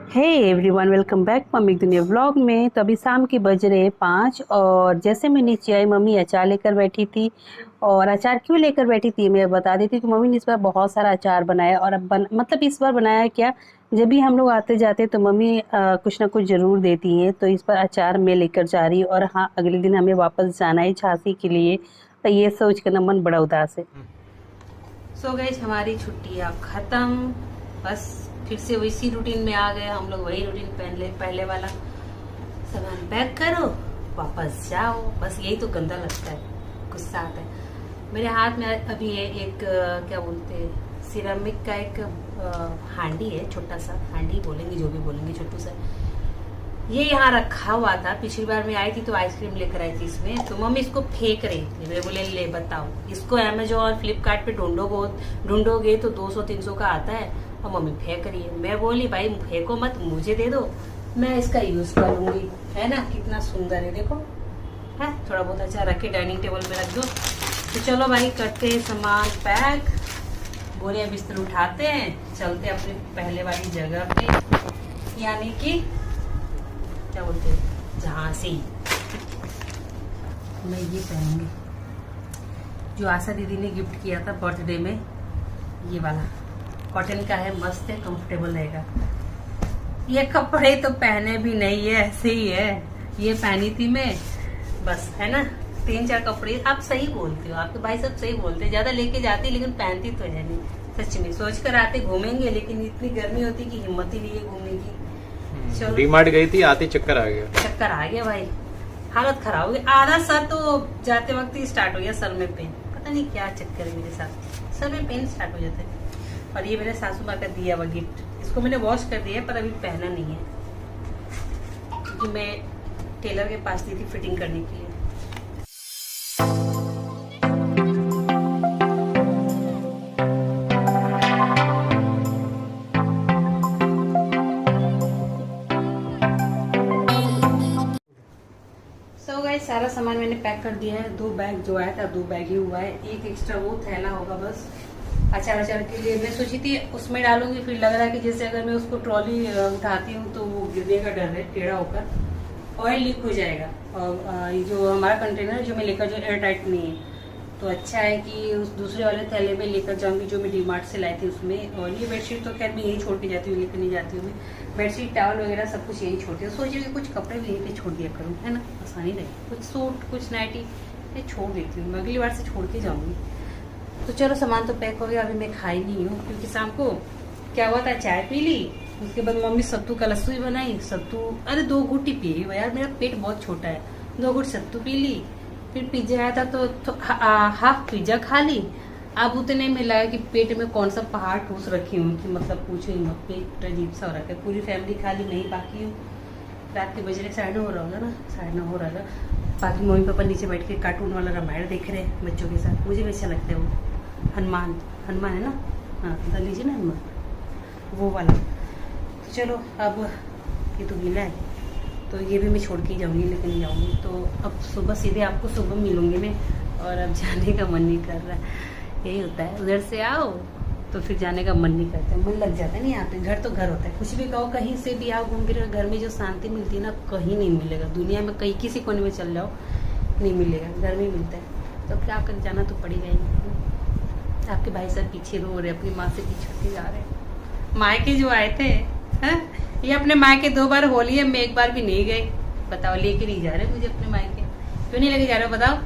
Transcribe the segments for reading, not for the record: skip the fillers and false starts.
हे everyone, welcome back mummy की दुनिया vlog में। तो अभी शाम के बज रहे 5 और जैसे मैं नीचे आई मम्मी अचार लेकर बैठी थी। और अचार क्यों लेकर बैठी थी मैं बता देती हूँ कि मम्मी ने इस बार बहुत सारा अचार बनाया। और अब मतलब इस बार बनाया क्या, जब भी हम लोग आते जाते तो मम्मी कुछ ना कुछ ज़रूर देती हैं। तो इस बार अचार मैं लेकर जा रही हूँ और हाँ, अगले दिन हमें वापस जाना है झांसी के लिए। तो ये सोच कर ना मन बड़ा उदास है। सो गई हमारी छुट्टी अब खत्म। बस फिर से वैसी रूटीन में आ गए हम लोग, वही रूटीन पहले वाला। सामान पैक करो, वापस जाओ, बस यही तो गंदा लगता है, गुस्सा आता है। मेरे हाथ में अभी है एक क्या बोलते हैं, सिरामिक का एक हांडी है, छोटा सा हांडी बोलेंगे, जो भी बोलेंगे, छोटू सा। ये यहाँ रखा हुआ था, पिछली बार मैं आई थी तो आइसक्रीम लेकर आई थी इसमें। तो मम्मी इसको फेंक रही थी, मैं बोले ले बताओ, इसको अमेजोन फ्लिपकार्ट पे ढूंढोगे तो 200-300 का आता है और मम्मी फेंक रही है। मैं बोली भाई फेंको मत, मुझे दे दो, मैं इसका यूज कर लूंगी। है ना, कितना सुंदर है, देखो है, थोड़ा बहुत अच्छा रख के डाइनिंग टेबल पे रख दो। तो चलो भाई करते हैं सामान पैक, बोरिया बिस्तर उठाते हैं, चलते अपने पहले वाली जगह पे, यानी कि क्या बोलते हैं, झांसी। मैं ये पहनूंगी जो आशा दीदी ने गिफ्ट किया था बर्थडे में, ये वाला कॉटन का है, मस्त है, कंफर्टेबल रहेगा। ये कपड़े तो पहने भी नहीं है, ऐसे ही है, ये पहनी थी मैं बस, है ना। 3-4 कपड़े। आप सही बोलते हो, आपके भाई सब सही बोलते हैं, ज्यादा लेके जाती लेकिन पहनती तो है नहीं। सच में सोच कर आते घूमेंगे, लेकिन इतनी गर्मी होती कि हिम्मत ही नहीं है घूमने की। डीमार्ट गई थी, आते चक्कर आ गया। चक्कर आ गया भाई, हालत खराब हो गई। आधा सर तो जाते वक्त ही स्टार्ट हो गया, सर में पेन, पता नहीं क्या चक्कर है मेरे साथ, सर में पेन स्टार्ट हो जाता है। और ये मेरे सासू माँ का दिया हुआ गिफ्ट, इसको मैंने वॉश कर दिया पर अभी पहना नहीं है, क्योंकि मैं टेलर के पास दी थी फिटिंग करने के लिए। सारा सामान मैंने पैक कर दिया है। 2 बैग जो आया था, 2 बैग ही हुआ है, एक एक्स्ट्रा वो थैला होगा बस अचार के लिए। मैं सोची थी उसमें डालूंगी, फिर लग रहा है कि जैसे अगर मैं उसको ट्रॉली उठाती हूँ तो वो गिरने का डर है, टेढ़ा होकर ऑयल लीक हो जाएगा। और ये जो हमारा कंटेनर जो मैं लेकर जो एयर टाइट नहीं है, तो अच्छा है कि उस दूसरे वाले थैले में लेकर जाऊंगी जो मैं डीमार्ट से लाई थी उसमें। और ये बेडशीट तो खैर मैं यही छोड़ के जाती हूँ, लेकर नहीं जाती हूँ मैं, बेडशीट टॉवल वगैरह सब कुछ यही छोड़ती हूँ। सोच रही हूँ कुछ कपड़े भी यहीं पे छोड़ दिया करूँ, है ना, आसानी रहे, कुछ सूट कुछ नाइटी ये छोड़ देती हूँ, मैं अगली बार से छोड़ के जाऊँगी। तो चलो सामान तो पैक हो गया, अभी मैं खाई नहीं हूँ क्योंकि शाम को क्या हुआ था, चाय पी ली, उसके बाद मम्मी सत्तू का लस्सी बनाई, सत्तू अरे 2 घूंट ही पी यार, मेरा पेट बहुत छोटा है, 2 घूंट सत्तू पी ली। फिर पिज्जा आया था तो हाफ पिज्जा खा ली। अब उतने में लगा कि पेट में कौन सा पहाड़ ठूस रखी हूँ कि मतलब पूछो ही मत, पेट अजीब सा हो रखा है। पूरी फैमिली खा ली, नहीं बाकी हूँ। रात के बज रहे 9:30 हो रहा होगा ना, 9:30 हो रहा था। बाकी मम्मी पापा नीचे बैठ के कार्टून वाला रामायण देख रहे हैं बच्चों के साथ, मुझे भी अच्छा लगता है वो। हनुमान हनुमान है ना, हाँ बता लीजिए ना, हनुमान वो वाला। तो चलो अब ये तो गीला है तो ये भी मैं छोड़ के जाऊंगी, लेकिन जाऊंगी तो अब सुबह सीधे आपको सुबह मिलूंगी मैं, और अब जाने का मन नहीं कर रहा। यही होता है, उधर से आओ तो फिर जाने का मन नहीं करता, मन लग जाता है नहीं, यहाँ पे घर तो घर होता है, कुछ भी कहो, कहीं से भी आओ घूम फिर, घर में जो शांति मिलती है ना कहीं नहीं मिलेगा दुनिया में, कहीं किसी कोने में चल जाओ नहीं मिलेगा, घर में मिलता है। तो क्या कर, जाना तो पड़ेगा ही। आपके भाई साहब पीछे रो रहे, अपनी माँ से पीछे जा रहे। मायके जो आए थे, है ये अपने मायके 2 बार होली है, मैं 1 बार भी नहीं गई। बताओ, लेके नहीं जा रहे मुझे अपने मायके, क्यों नहीं लेके जा रहे हो बताओ?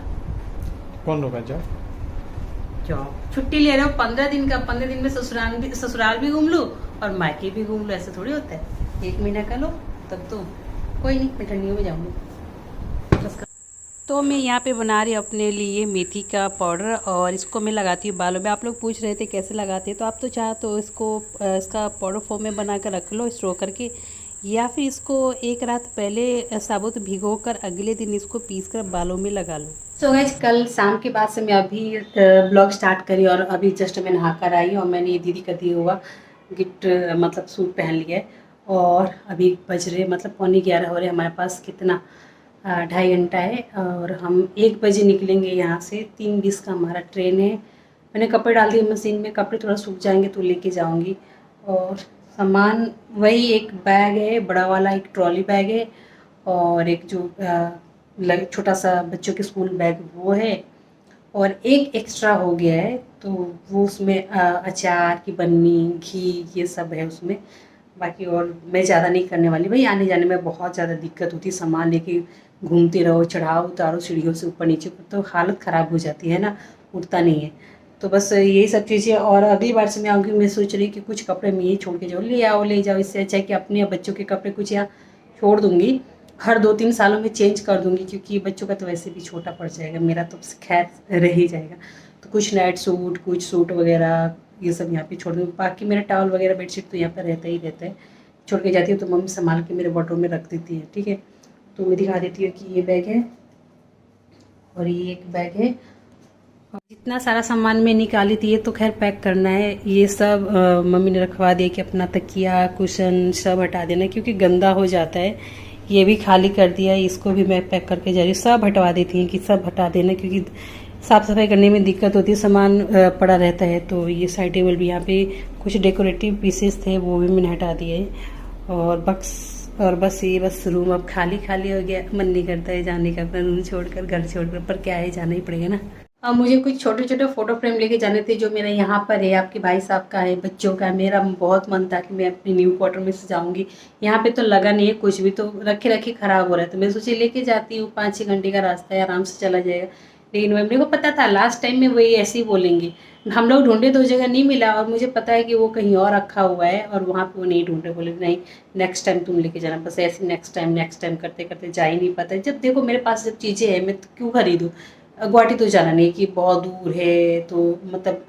कौन रोका जाओ, छुट्टी ले रहे हो 15 दिन का, 15 दिन में ससुराल भी घूम लो और मायके भी घूम लो, ऐसे थोड़ी होता है। 1 महीना का लो, तब तो कोई नहीं, मैं ठंडियों में जाऊंगी। तो मैं यहाँ पे बना रही हूँ अपने लिए मेथी का पाउडर, और इसको मैं लगाती हूँ बालों में। आप लोग पूछ रहे थे कैसे लगाते हैं, तो आप तो चाहो तो इसका पाउडर फॉर्म में बना कर रख लो स्टोर करके, या फिर इसको 1 रात पहले साबुत भिगो कर अगले दिन इसको पीस कर बालों में लगा लो। सो गाइस, कल शाम के बाद से मैं अभी ब्लॉग स्टार्ट करी, और अभी जस्ट मैं नहा कर आई और मैंने ये दीदी का दिया हुआ गिफ्ट मतलब सूट पहन लिया है। और अभी बज रहे मतलब 11:15 हो रहे, हमारे पास कितना 2.5 घंटा है, और हम 1 बजे निकलेंगे यहाँ से। 3:20 का हमारा ट्रेन है। मैंने कपड़े डाल दिए मशीन में, कपड़े थोड़ा सूख जाएंगे तो लेके जाऊँगी। और सामान वही एक बैग है, बड़ा वाला एक ट्रॉली बैग है, और एक जो छोटा सा बच्चों के स्कूल बैग वो है, और एक एक्स्ट्रा हो गया है, तो वो उसमें अचार की बन्नी, घी, ये सब है उसमें। बाकी और मैं ज़्यादा नहीं करने वाली भाई, आने जाने में बहुत ज़्यादा दिक्कत होती है, सामान लेके घूमते रहो, चढ़ाओ उतारो सीढ़ियों से ऊपर नीचे, तो हालत ख़राब हो जाती है ना, उठता नहीं है। तो बस यही सब चीज़ें, और अगली बार से मैं आऊँगी, मैं सोच रही कि कुछ कपड़े मैं यही छोड़ के जाऊँ, ले आओ ले जाओ, इससे अच्छा है कि अपने या बच्चों के कपड़े कुछ यहाँ छोड़ दूँगी, हर 2-3 सालों में चेंज कर दूँगी, क्योंकि बच्चों का तो वैसे भी छोटा पड़ जाएगा, मेरा तो खैर रह ही जाएगा। तो कुछ नाइट सूट, कुछ सूट वगैरह ये सब यहाँ पे छोड़ दूँगी, बाकी मेरा टॉवल वगैरह बेडशीट तो यहाँ पर रहता ही रहता है। छोड़ के जाती हूँ तो मम्मी संभाल के मेरे वार्डरोब में रख देती है, ठीक है। तो मैं दिखा देती हूँ कि ये बैग है और ये एक बैग है। जितना सारा सामान मैं निकाली थी ये तो खैर पैक करना है, ये सब मम्मी ने रखवा दिया कि अपना तकिया कुशन सब हटा देना, क्योंकि गंदा हो जाता है। ये भी खाली कर दिया, इसको भी मैं पैक करके जा रही हूँ, सब हटवा देती हैं कि सब हटा देना, क्योंकि साफ़ सफाई करने में दिक्कत होती है, सामान पड़ा रहता है। तो ये साइड टेबल भी, यहाँ पे कुछ डेकोरेटिव पीसेस थे वो भी मैंने हटा दिए, और बस ये बस रूम अब खाली खाली हो गया, मन नहीं करता है जाने का अपना रूम छोड़कर, घर छोड़कर, पर क्या है, जाना ही पड़ेगा ना। अब मुझे कुछ छोटे छोटे फोटो फ्रेम लेके जाने थे, जो मेरा यहाँ पर है, आपके भाई साहब का है, बच्चों का है। मेरा बहुत मन था कि मैं अपने न्यू क्वार्टर में सजाऊंगी, यहाँ पे तो लगा नहीं है कुछ भी, तो रखे रखे खराब हो रहा है, तो मैं सोची लेके जाती हूँ, 5-6 घंटे का रास्ता है, आराम से चला जाएगा। लेकिन मेरे को पता था लास्ट टाइम में वही ऐसे ही बोलेंगे, हम लोग ढूंढे 2 जगह नहीं मिला, और मुझे पता है कि वो कहीं और रखा हुआ है, और वहाँ पे वो नहीं ढूंढे, बोले नहीं नेक्स्ट टाइम तुम लेके जाना। बस ऐसे नेक्स्ट टाइम करते करते जा ही नहीं पाता। जब देखो मेरे पास जब चीज़ें हैं, मैं तो क्यों खरीदूँ। गुवाहाटी तो जाना नहीं कि बहुत दूर है, तो मतलब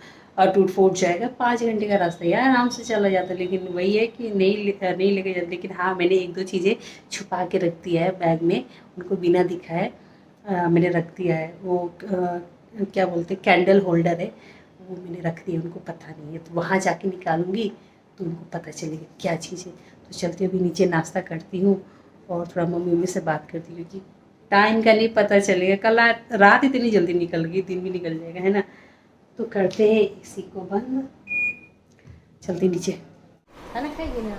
टूट फूट जाएगा, 5 घंटे का रास्ता है यार, आराम से चला जाता। लेकिन वही है कि नहीं लेके जाते। लेकिन हाँ, मैंने 1-2 चीज़ें छुपा के रख दिया है बैग में, उनको बिना दिखाए मैंने रख दिया है। वो क्या बोलते हैं, कैंडल होल्डर है, वो मैंने रख दिया, उनको पता नहीं है, तो वहाँ जाके निकालूंगी तो उनको पता चलेगा क्या चीज़ है। तो चलते अभी नीचे नाश्ता करती हूँ, और थोड़ा मम्मी से बात करती हूँ, क्योंकि टाइम का नहीं पता चलेगा, कल रात इतनी जल्दी निकल गई, दिन भी निकल जाएगा, है ना। तो करते हैं इसी को बंद, चलते नीचे। खाना खाएंगे ना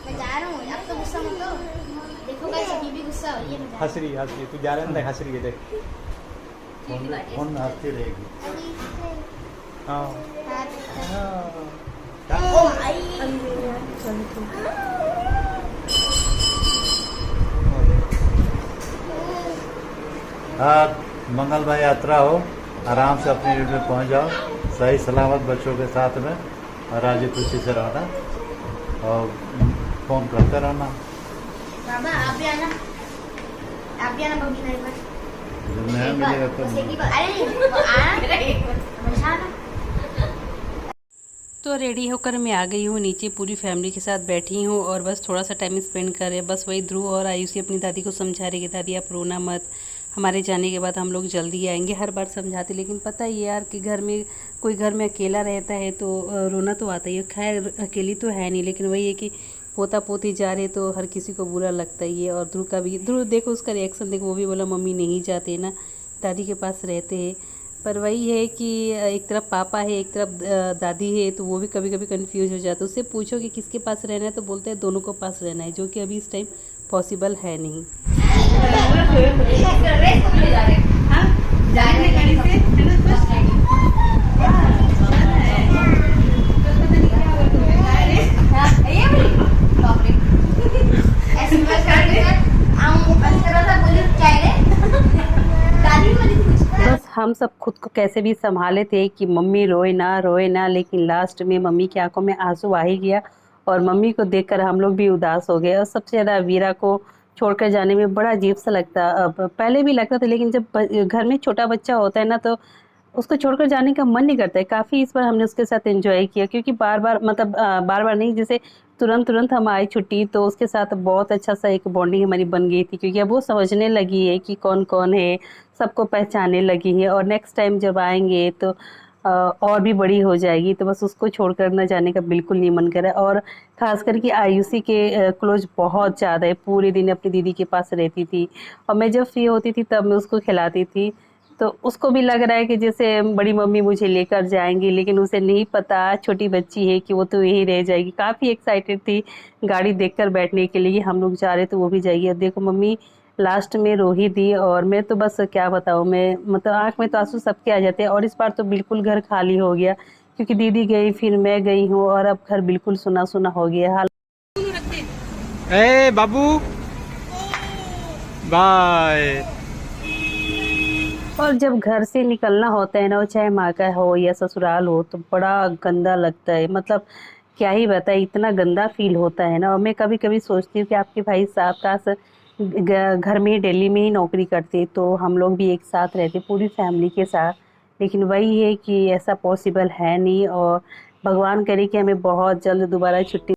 मैं जा रहा हूँ, अब तो गुस्सा मत हो। देखो गाइस, अभी भी गुस्सा हो रही है। हंस रही तू जा रहा है, हंस रही है, देख फोन में हंसती रहेगी। हाँ हाँ, मंगलमय यात्रा हो, आराम से अपनी ड्यूटी में पहुंच जाओ, सही सलामत बच्चों के साथ में, और राजी खुशी से रहना, और फ़ोन करते रहना। बाबा आप भी आना, मम्मी मेरे पास। जब नहीं मिलेगा तो आना। तो रेडी होकर मैं आ गई हूँ नीचे, पूरी फैमिली के साथ बैठी हूँ, और बस थोड़ा सा टाइम स्पेंड कर रहे। बस वही ध्रुव और आयुषी अपनी दादी को समझा रही कि दादी आप रोना मत, हमारे जाने के बाद हम लोग जल्दी आएंगे। हर बार समझाते, लेकिन पता ही है यार कि घर में अकेला रहता है तो रोना तो आता ही है। खैर अकेली तो है नहीं, लेकिन वही है कि पोता पोती जा रहे तो हर किसी को बुरा लगता ही है। और ध्रुव देखो उसका रिएक्शन देखो, वो भी बोला मम्मी नहीं जाते ना, दादी के पास रहते हैं। पर वही है कि एक तरफ पापा है, एक तरफ दादी है, तो वो भी कभी कभी कंफ्यूज हो जाता है। उससे पूछो कि किसके पास रहना है, तो बोलते हैं दोनों को पास रहना है, जो कि अभी इस टाइम पॉसिबल है नहीं। बस हम सब खुद को कैसे भी संभाले थे कि मम्मी रोए ना, लेकिन लास्ट में मम्मी की आंखों में आंसू आ ही गया, और मम्मी को देखकर हम लोग भी उदास हो गए। और सबसे ज़्यादा वीरा को छोड़कर जाने में बड़ा अजीब सा लगता, अब पहले भी लगता था, लेकिन जब घर में छोटा बच्चा होता है ना, तो उसको छोड़कर जाने का मन नहीं करता है। काफ़ी इस बार हमने उसके साथ एंजॉय किया, क्योंकि बार बार नहीं, जैसे तुरंत हम आए छुट्टी, तो उसके साथ बहुत अच्छा सा एक बॉन्डिंग हमारी बन गई थी, क्योंकि अब वो समझने लगी है कि कौन कौन है, सबको पहचानने लगी है। और नेक्स्ट टाइम जब आएंगे तो और भी बड़ी हो जाएगी, तो बस उसको छोड़कर ना जाने का बिल्कुल नहीं मन कर रहा है। और ख़ास करके आयुषी के क्लोज बहुत ज़्यादा है, पूरे दिन अपनी दीदी के पास रहती थी और मैं जब फ्री होती थी तब मैं उसको खिलाती थी। तो उसको भी लग रहा है कि जैसे बड़ी मम्मी मुझे लेकर जाएंगी, लेकिन उसे नहीं पता, छोटी बच्ची है, कि वो तो यहीं रह जाएगी। काफ़ी एक्साइटेड थी गाड़ी देखकर बैठने के लिए, हम लोग जा रहे तो वो भी जाएगी। और देखो मम्मी लास्ट में रो ही दी, और मैं तो बस क्या बताऊँ, मैं मतलब आँख में तो आंसू सबके आ जाते हैं। और इस बार तो बिल्कुल घर खाली हो गया, क्योंकि दीदी गई, फिर मैं गई हूँ, और अब घर बिल्कुल सुना सुना हो गया। हाल ए बाबू बाय। और जब घर से निकलना होता है ना, वो चाहे माँ का हो या ससुराल हो, तो बड़ा गंदा लगता है। मतलब क्या ही बताए, इतना गंदा फील होता है ना। और मैं कभी कभी सोचती हूँ कि आपके भाई साहब का घर में ही, दिल्ली में ही नौकरी करते, तो हम लोग भी एक साथ रहते पूरी फैमिली के साथ। लेकिन वही है कि ऐसा पॉसिबल है नहीं, और भगवान करे कि हमें बहुत जल्द दोबारा छुट्टी